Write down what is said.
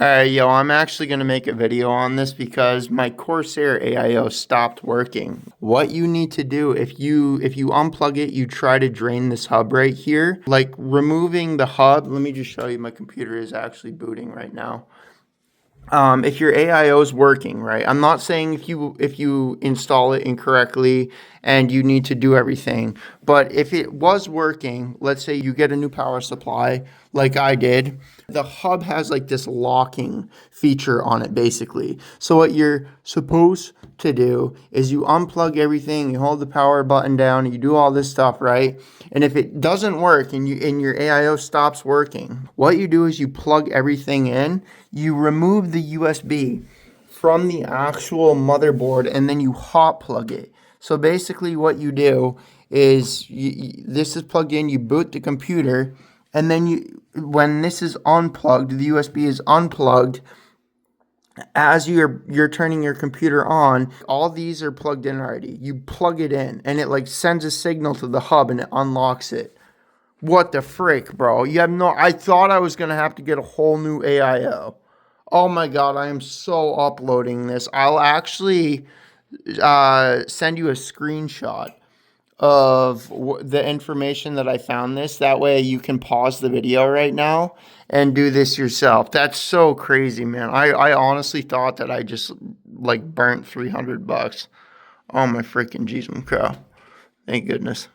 Yo, I'm actually going to make a video on this because my Corsair AIO stopped working. What you need to do, if you unplug it, you try to drain this hub right here. Like removing the hub, let me just show you, my computer is actually booting right now. If your AIO is working, right? I'm not saying if you install it incorrectly and you need to do everything, but if it was working, let's say you get a new power supply like I did, the hub has like this locking feature on it basically. So what you're supposed to do is you unplug everything, you hold the power button down, you do all this stuff, right? And if it doesn't work and your AIO stops working, what you do is you plug everything in, you remove the USB from the actual motherboard, and then you hot plug it. So basically what you do is this is plugged in, you boot the computer, and then when this is unplugged, the USB is unplugged, as you're turning your computer on, all these are plugged in already. You plug it in and it like sends a signal to the hub and it unlocks it. What the frick, bro? You have no, I thought I was going to have to get a whole new AIO. Oh my God, I am so uploading this. I'll actually send you a screenshot of the information that I found this. That way you can pause the video right now and do this yourself. That's so crazy, man. I honestly thought that I just like burnt $300. Oh my freaking jeez, cow. Thank goodness.